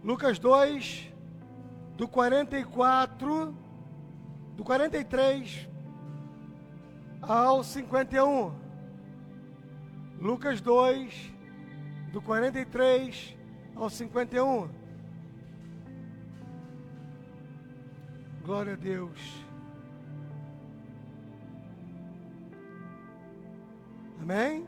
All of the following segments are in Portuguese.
Lucas 2, do 43 ao 51. Lucas 2, do 43 ao 51. Glória a Deus. Amém?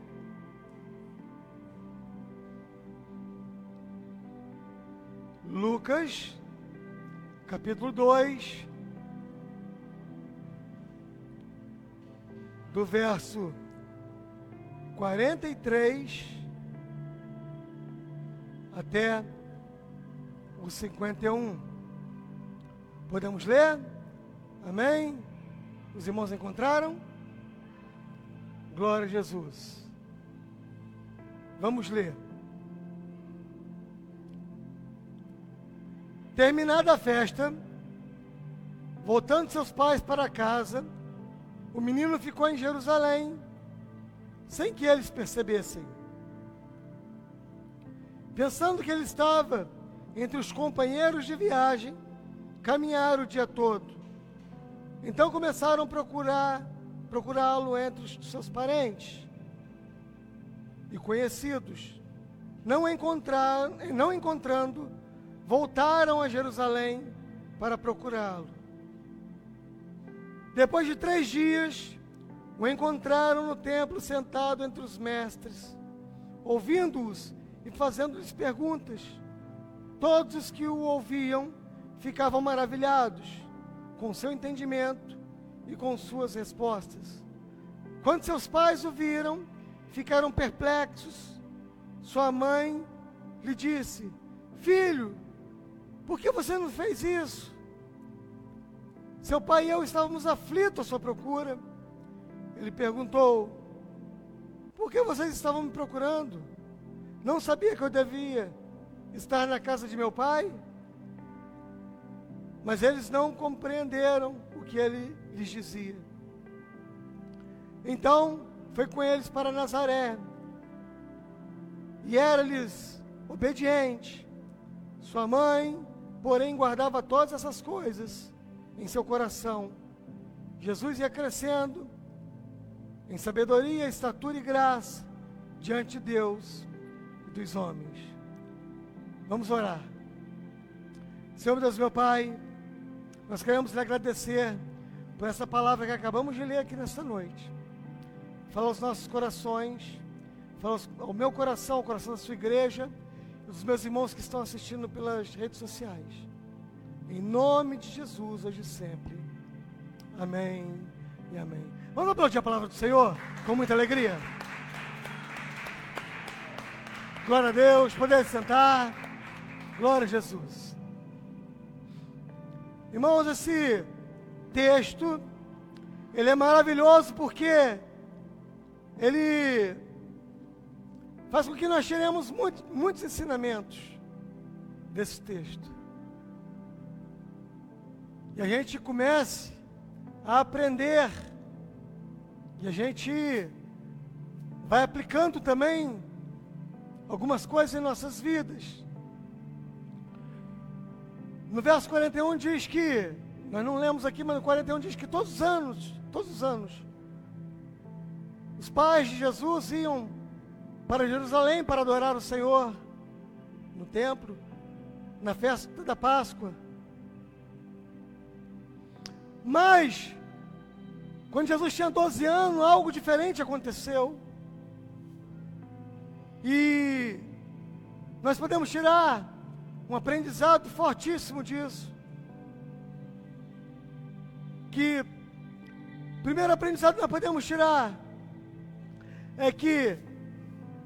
Lucas, capítulo 2, do verso 43 até o 51. Podemos ler? Amém? Os irmãos encontraram? Glória a Jesus. Vamos ler. Terminada a festa, voltando seus pais para casa, o menino ficou em Jerusalém, sem que eles percebessem. Pensando que ele estava entre os companheiros de viagem, caminharam o dia todo. Então começaram a procurá-lo entre os seus parentes e conhecidos. Não encontrando, voltaram a Jerusalém para procurá-lo. Depois de 3 dias, o encontraram no templo sentado entre os mestres, ouvindo-os e fazendo-lhes perguntas. Todos os que o ouviam ficavam maravilhados com seu entendimento e com suas respostas. Quando seus pais o viram, ficaram perplexos. Sua mãe lhe disse: Filho, por que você não fez isso? Seu pai e eu estávamos aflitos à sua procura. Ele perguntou: Por que vocês estavam me procurando? Não sabia que eu devia estar na casa de meu pai? Mas eles não compreenderam o que ele lhes dizia. Então foi com eles para Nazaré, e era-lhes obediente. Sua mãe, porém, guardava todas essas coisas em seu coração. Jesus ia crescendo em sabedoria, estatura e graça diante de Deus e dos homens. Vamos orar. Senhor Deus, meu Pai, nós queremos lhe agradecer por essa palavra que acabamos de ler aqui nesta noite. Fala aos nossos corações, fala ao meu coração, ao coração da sua igreja, e dos meus irmãos que estão assistindo pelas redes sociais. Em nome de Jesus, hoje e sempre. Amém e amém. Vamos aplaudir a palavra do Senhor com muita alegria. Glória a Deus, poder sentar. Glória a Jesus. Irmãos, esse texto, ele é maravilhoso porque ele faz com que nós tiremos muitos ensinamentos desse texto. E a gente comece a aprender, e a gente vai aplicando também algumas coisas em nossas vidas. No verso 41 diz que, nós não lemos aqui, mas no 41 diz que todos os anos, os pais de Jesus iam para Jerusalém para adorar o Senhor no templo, na festa da Páscoa. Mas, quando Jesus tinha 12 anos, algo diferente aconteceu. E nós podemos tirar um aprendizado fortíssimo disso. Que o primeiro aprendizado que nós podemos tirar é que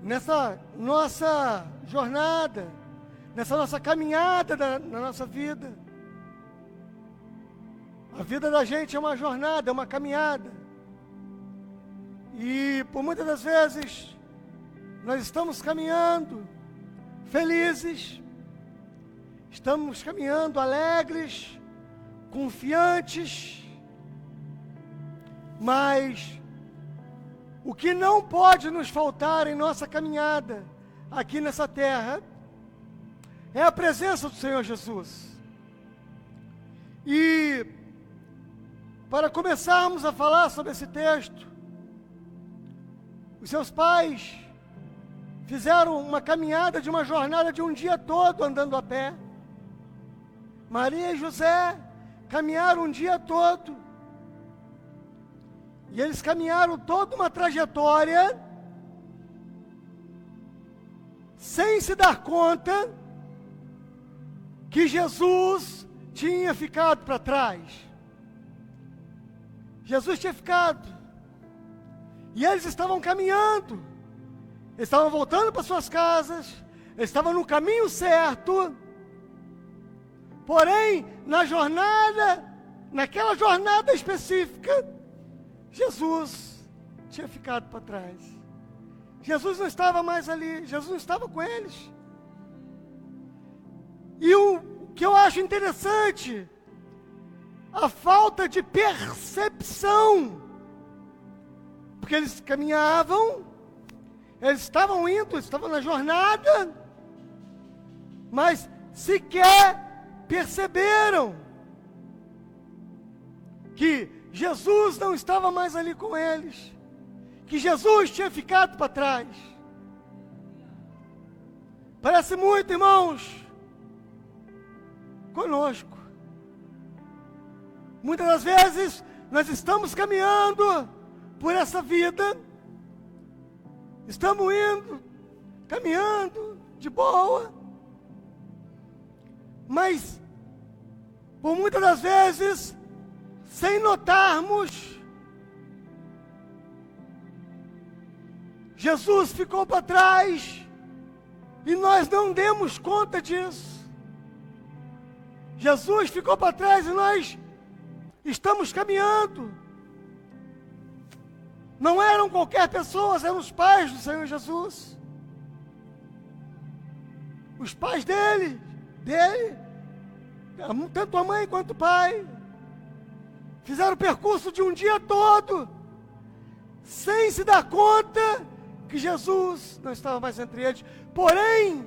nessa nossa jornada, nessa nossa caminhada na nossa vida, a vida da gente é uma jornada, é uma caminhada. E por muitas das vezes nós estamos caminhando felizes, estamos caminhando alegres, confiantes, mas o que não pode nos faltar em nossa caminhada aqui nessa terra é a presença do Senhor Jesus. E para começarmos a falar sobre esse texto, os seus pais fizeram uma caminhada de uma jornada de um dia todo andando a pé. Maria e José caminharam um dia todo. E eles caminharam toda uma trajetória sem se dar conta que Jesus tinha ficado para trás. Jesus tinha ficado. E eles estavam caminhando. Eles estavam voltando para suas casas. Eles estavam no caminho certo. Porém, naquela jornada específica, Jesus tinha ficado para trás. Jesus não estava mais ali. Jesus não estava com eles. E o que eu acho interessante, a falta de percepção. Porque eles caminhavam, eles estavam indo, estavam na jornada, mas sequer perceberam que Jesus não estava mais ali com eles, que Jesus tinha ficado para trás. Parece muito, irmãos, conosco. Muitas das vezes nós estamos caminhando por essa vida, estamos indo, caminhando de boa, mas por muitas das vezes, sem notarmos, Jesus ficou para trás e nós não demos conta disso. Jesus ficou para trás e nós estamos caminhando. Não eram qualquer pessoas, eram os pais do Senhor Jesus. Os pais dele, tanto a mãe quanto o pai, fizeram o percurso de um dia todo, sem se dar conta que Jesus não estava mais entre eles. Porém,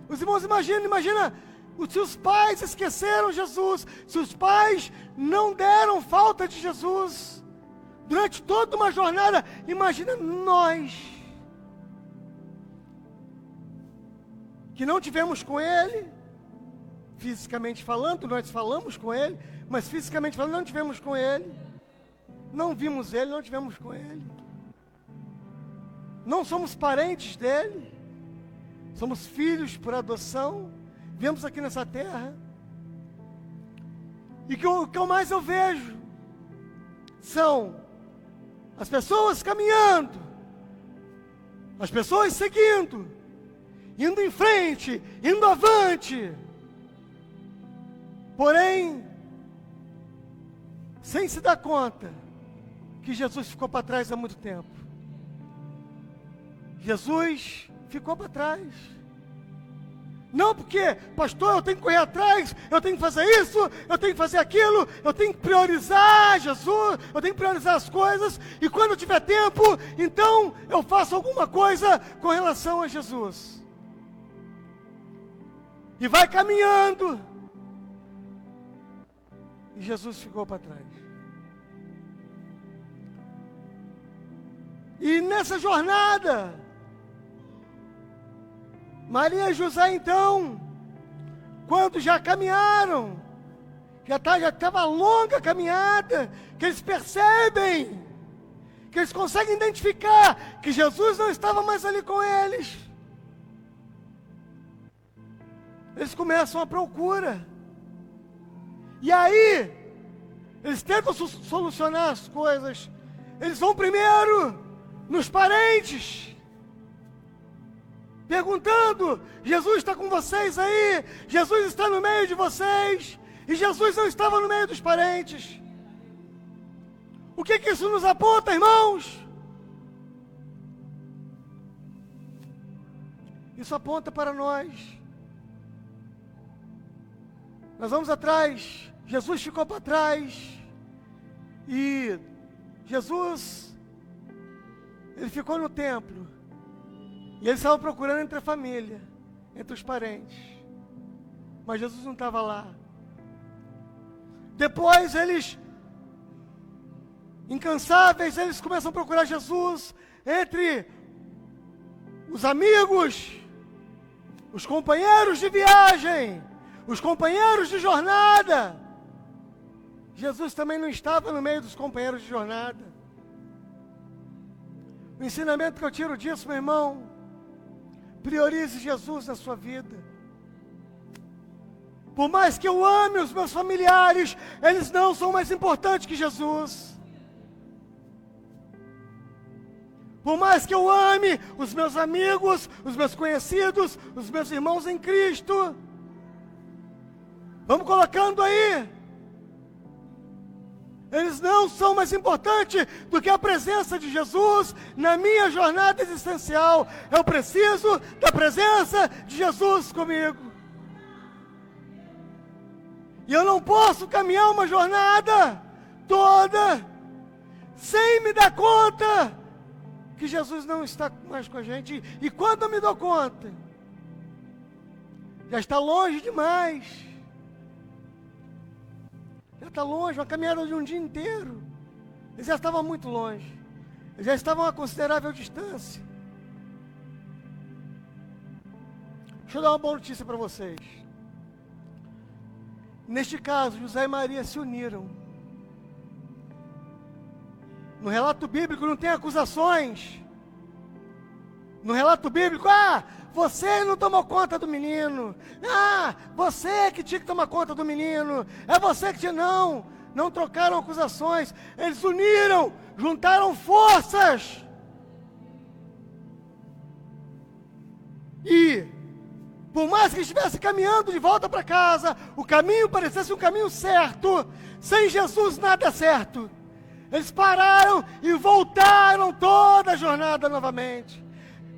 os irmãos, imagina, se os pais esqueceram Jesus, se os pais não deram falta de Jesus, durante toda uma jornada, imagina nós, que não tivemos com Ele, fisicamente falando, nós falamos com Ele, mas fisicamente falando, não tivemos com Ele, não vimos Ele, não tivemos com Ele, não somos parentes dEle, somos filhos por adoção, viemos aqui nessa terra, e o que mais eu vejo, são as pessoas caminhando, as pessoas seguindo, indo em frente, indo avante, porém, sem se dar conta que Jesus ficou para trás há muito tempo. Jesus ficou para trás. Não porque, pastor, eu tenho que correr atrás, eu tenho que fazer isso, eu tenho que fazer aquilo, eu tenho que priorizar Jesus, eu tenho que priorizar as coisas, e quando eu tiver tempo, então eu faço alguma coisa com relação a Jesus. E vai caminhando, e Jesus ficou para trás. E nessa jornada, Maria e José, então, quando já caminharam, já estava longa a caminhada, que eles percebem, que eles conseguem identificar que Jesus não estava mais ali com eles. Eles começam a procura. E aí, eles tentam solucionar as coisas. Eles vão primeiro nos parentes, perguntando: Jesus está com vocês aí? Jesus está no meio de vocês? E Jesus não estava no meio dos parentes. O que isso nos aponta, irmãos? Isso aponta para nós. Nós vamos atrás, Jesus ficou para trás, e Jesus, ele ficou no templo, e ele estava procurando entre a família, entre os parentes. mas Jesus não estava lá. Depois eles, incansáveis, eles começam a procurar Jesus entre os amigos, os companheiros de viagem, os companheiros de jornada. Jesus também não estava no meio dos companheiros de jornada. O ensinamento que eu tiro disso, meu irmão, priorize Jesus na sua vida. Por mais que eu ame os meus familiares, eles não são mais importantes que Jesus. Por mais que eu ame os meus amigos, os meus conhecidos, os meus irmãos em Cristo, vamos colocando aí, eles não são mais importantes do que a presença de Jesus na minha jornada existencial. Eu preciso da presença de Jesus comigo. E eu não posso caminhar uma jornada toda sem me dar conta que Jesus não está mais com a gente. E quando eu me dou conta, já está longe demais. Já está longe, uma caminhada de um dia inteiro. Eles já estavam muito longe. Eles já estavam a considerável distância. Deixa eu dar uma boa notícia para vocês. Neste caso, José e Maria se uniram. No relato bíblico não tem acusações. No relato bíblico, você não tomou conta do menino. Você que tinha que tomar conta do menino. É você que tinha. Não trocaram acusações. Eles uniram, juntaram forças. E, por mais que estivesse caminhando de volta para casa, o caminho parecesse um caminho certo. Sem Jesus nada é certo. Eles pararam e voltaram toda a jornada novamente.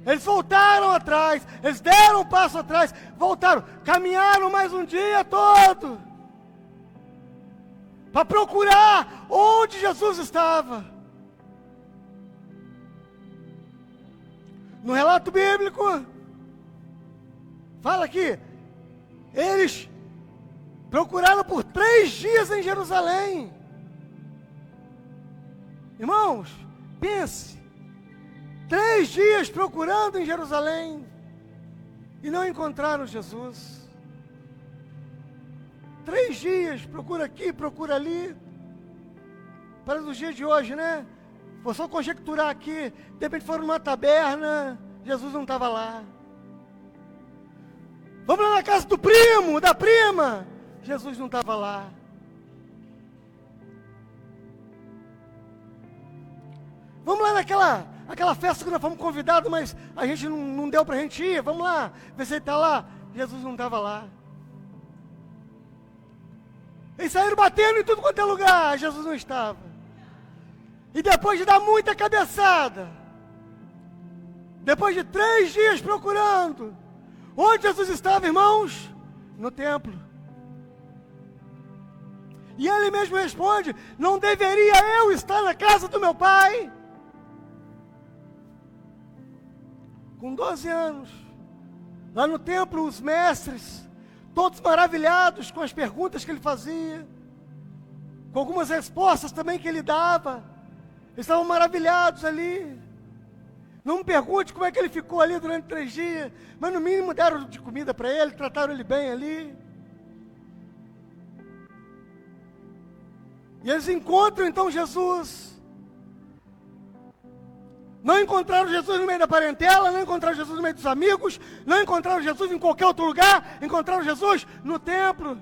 Eles voltaram atrás, eles deram um passo atrás, voltaram, caminharam mais um dia todo para procurar onde Jesus estava. No relato bíblico, fala que eles procuraram por 3 dias em Jerusalém. Irmãos, pense. 3 dias procurando em Jerusalém e não encontraram Jesus. 3 dias, procura aqui, procura ali. Para os dias de hoje, né? Vou só conjecturar aqui. De repente foram numa taberna, Jesus não estava lá. Vamos lá na casa do primo, da prima, Jesus não estava lá. Vamos lá naquela festa que nós fomos convidados, mas a gente não deu para a gente ir. Vamos lá, ver se ele está lá. Jesus não estava lá. Eles saíram batendo em tudo quanto é lugar. Jesus não estava. E depois de dar muita cabeçada, depois de 3 dias procurando, onde Jesus estava, irmãos? No templo. E ele mesmo responde: não deveria eu estar na casa do meu pai? Com 12 anos, lá no templo, os mestres, todos maravilhados com as perguntas que ele fazia, com algumas respostas também que ele dava, eles estavam maravilhados ali. Não me pergunte como é que ele ficou ali durante 3 dias, mas no mínimo deram de comida para ele, trataram ele bem ali. E eles encontram então Jesus. Não encontraram Jesus no meio da parentela, não encontraram Jesus no meio dos amigos, não encontraram Jesus em qualquer outro lugar, encontraram Jesus no templo.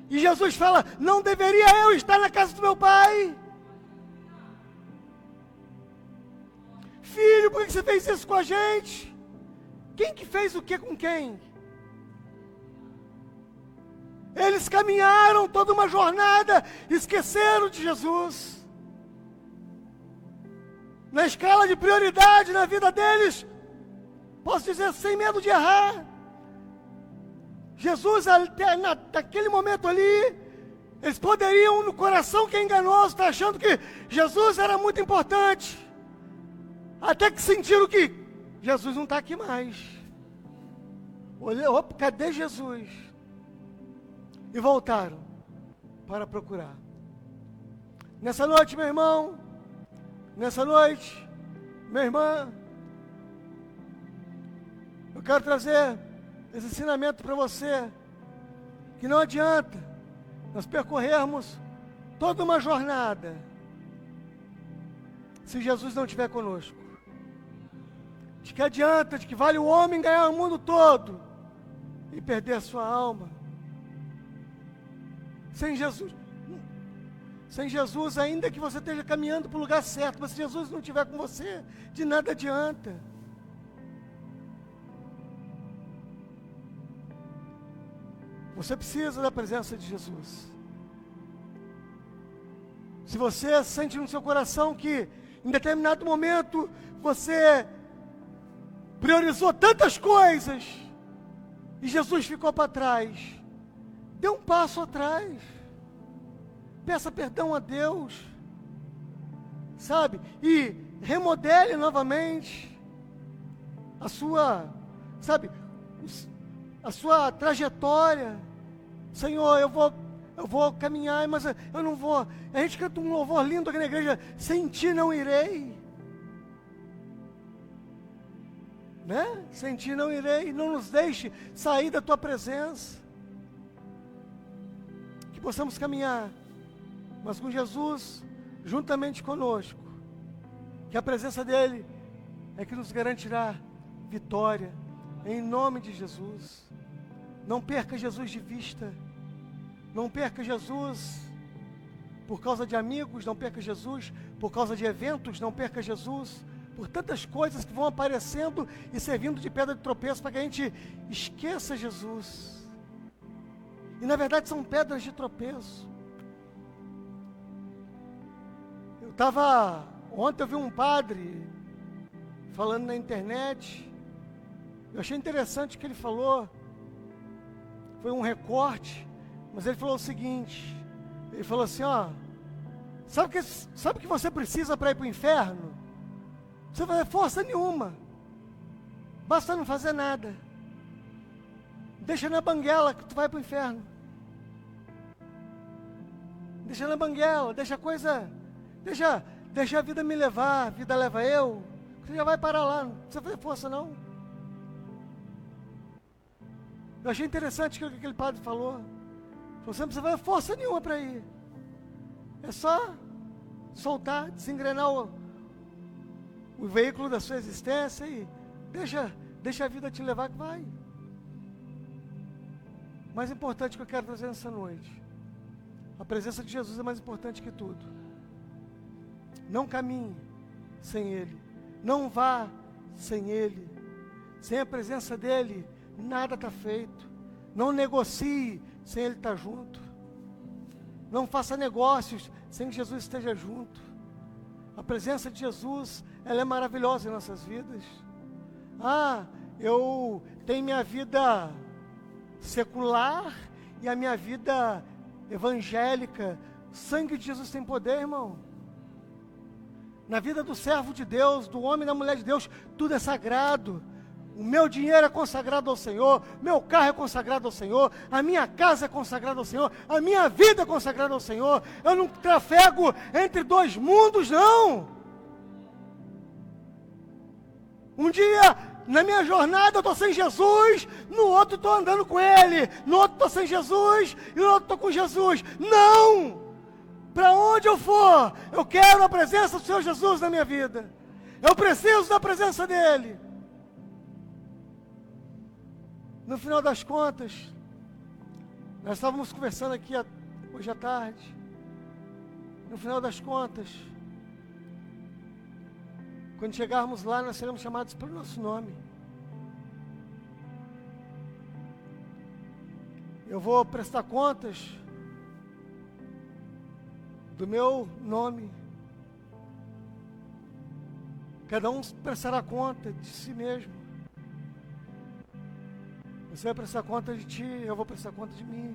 E Jesus fala: não deveria eu estar na casa do meu pai? Filho, por que você fez isso com a gente? Quem que fez o que com quem? Eles caminharam toda uma jornada, esqueceram de Jesus. Na escala de prioridade na vida deles, posso dizer sem medo de errar, Jesus, naquele momento ali, eles poderiam, no coração que é enganoso, estar achando que Jesus era muito importante, até que sentiram que Jesus não está aqui mais. Olha, opa, cadê Jesus? e voltaram para procurar. Nessa noite, meu irmão, nessa noite, minha irmã, eu quero trazer esse ensinamento para você, que não adianta nós percorrermos toda uma jornada se Jesus não estiver conosco. De que adianta, de que vale o homem ganhar o mundo todo e perder a sua alma? Sem Jesus, ainda que você esteja caminhando para o lugar certo, mas se Jesus não estiver com você, de nada adianta. Você precisa da presença de Jesus. Se você sente no seu coração que em determinado momento você priorizou tantas coisas e Jesus ficou para trás, dê um passo atrás, peça perdão a Deus, sabe? E remodele novamente a sua, sabe, a sua trajetória. Senhor, eu vou caminhar, mas eu não vou. A gente canta um louvor lindo aqui na igreja: sem ti não irei. Né? Sem ti não irei. Não nos deixe sair da tua presença. Que possamos caminhar, mas com Jesus juntamente conosco. Que a presença dele é que nos garantirá vitória, em nome de Jesus. Não perca Jesus de vista. Não perca Jesus por causa de amigos, não perca Jesus por causa de eventos, não perca Jesus por tantas coisas que vão aparecendo e servindo de pedra de tropeço para que a gente esqueça Jesus. E na verdade são pedras de tropeço. Ontem eu vi um padre falando na internet. Eu achei interessante o que ele falou. Foi um recorte, mas ele falou o seguinte: ele falou assim, ó, sabe o que você precisa para ir para o inferno? Você não vai fazer força nenhuma, basta não fazer nada, deixa na banguela que tu vai para o inferno, deixa na banguela, deixa a vida me levar, a vida leva eu, você já vai parar lá, não precisa fazer força não. Eu achei interessante o que aquele padre falou. Você não precisa fazer força nenhuma para ir. É só soltar, desengrenar o veículo da sua existência e deixa a vida te levar que vai. Mais importante que eu quero trazer nessa noite: a presença de Jesus é mais importante que tudo. Não caminhe sem Ele. Não vá sem Ele. Sem a presença dEle, nada está feito. Não negocie sem Ele estar junto. Não faça negócios sem que Jesus esteja junto. A presença de Jesus, ela é maravilhosa em nossas vidas. Eu tenho minha vida secular e a minha vida evangélica. O sangue de Jesus tem poder, irmão. Na vida do servo de Deus, do homem e da mulher de Deus, tudo é sagrado. O meu dinheiro é consagrado ao Senhor, meu carro é consagrado ao Senhor, a minha casa é consagrada ao Senhor, a minha vida é consagrada ao Senhor. Eu não trafego entre dois mundos, não. Um dia, na minha jornada, eu estou sem Jesus, no outro estou andando com Ele, no outro estou sem Jesus, e no outro estou com Jesus. Não! Para onde eu for, eu quero a presença do Senhor Jesus na minha vida. Eu preciso da presença dEle. No final das contas, nós estávamos conversando aqui hoje à tarde. No final das contas, quando chegarmos lá, nós seremos chamados pelo nosso nome. Eu vou prestar contas do meu nome. Cada um prestará conta de si mesmo. Você vai prestar conta de ti, eu vou prestar conta de mim.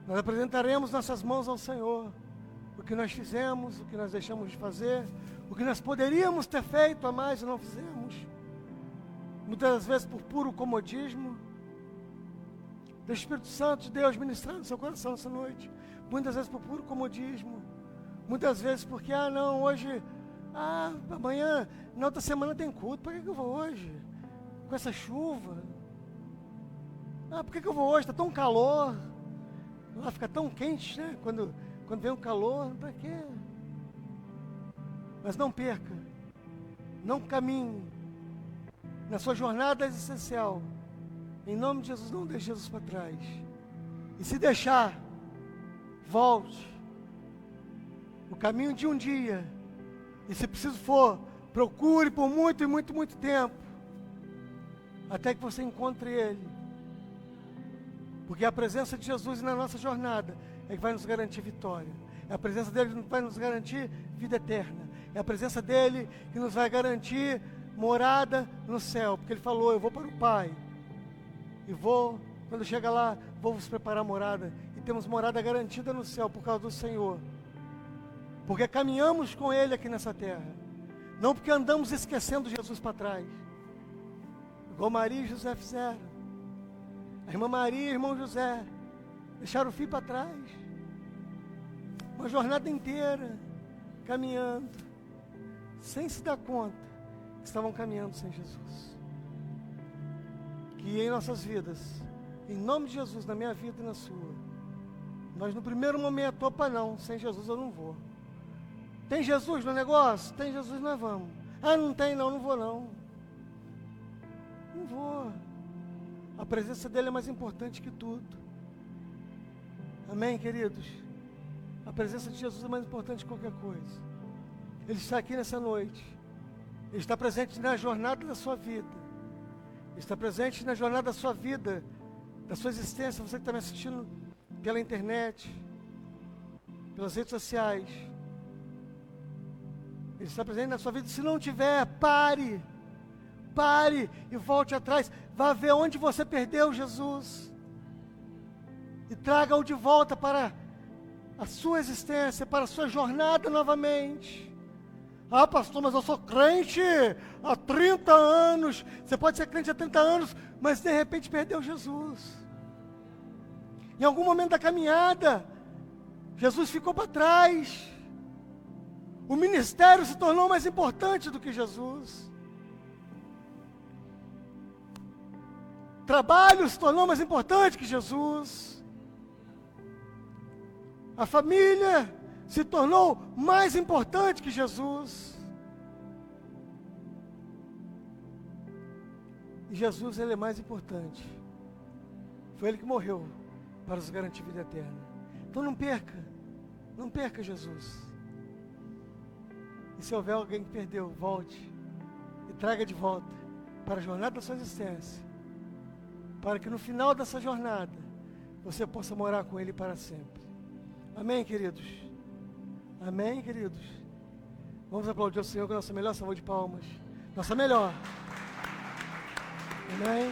Nós apresentaremos nossas mãos ao Senhor. O que nós fizemos, o que nós deixamos de fazer, o que nós poderíamos ter feito a mais e não fizemos. Muitas vezes por puro comodismo, Deixa o Espírito Santo de Deus ministrar no seu coração essa noite. Muitas vezes por puro comodismo. Muitas vezes porque, não, hoje, amanhã, na outra semana tem culto. Por que eu vou hoje? Com essa chuva. Por que eu vou hoje? Está tão calor. Lá fica tão quente, né? Quando vem o calor, para quê? Mas não perca. Não caminhe. Na sua jornada existencial. Em nome de Jesus, não deixe Jesus para trás. E se deixar, volte. O caminho de um dia. E se preciso for, procure por muito e muito, muito tempo. Até que você encontre Ele. Porque a presença de Jesus na nossa jornada é que vai nos garantir vitória. É a presença dele que vai nos garantir vida eterna. É a presença dele que nos vai garantir morada no céu. Porque ele falou, eu vou para o Pai. E quando chega lá, vou vos preparar morada. E temos morada garantida no céu por causa do Senhor. Porque caminhamos com Ele aqui nessa terra. Não porque andamos esquecendo Jesus para trás. Igual Maria e José fizeram. A irmã Maria e o irmão José deixaram o filho para trás. Uma jornada inteira caminhando, sem se dar conta que estavam caminhando sem Jesus. Que em nossas vidas, em nome de Jesus, na minha vida e na sua, nós no primeiro momento, não, sem Jesus eu não vou. Tem Jesus no negócio? Tem Jesus, nós vamos. Não tem não vou não. Não vou. A presença dele é mais importante que tudo. Amém, queridos? A presença de Jesus é mais importante que qualquer coisa. Ele está aqui nessa noite. Ele está presente na jornada da sua vida. Ele está presente na jornada da sua vida, da sua existência. Você que está me assistindo pela internet, pelas redes sociais. Ele está presente na sua vida. Se não tiver, pare e volte atrás. Vá ver onde você perdeu Jesus. E traga-o de volta para a sua existência, para a sua jornada novamente. Pastor, mas eu sou crente há 30 anos. Você pode ser crente há 30 anos, mas de repente perdeu Jesus. Em algum momento da caminhada, Jesus ficou para trás. O ministério se tornou mais importante do que Jesus. O trabalho se tornou mais importante que Jesus. A família se tornou mais importante que Jesus. E Jesus, ele é mais importante. Foi ele que morreu para nos garantir vida eterna. Então não perca Jesus. E se houver alguém que perdeu, volte e traga de volta para a jornada da sua existência, para que no final dessa jornada você possa morar com ele para sempre. Amém, queridos? Amém, queridos? Vamos aplaudir o Senhor com a nossa melhor salva de palmas. Nossa melhor. Amém?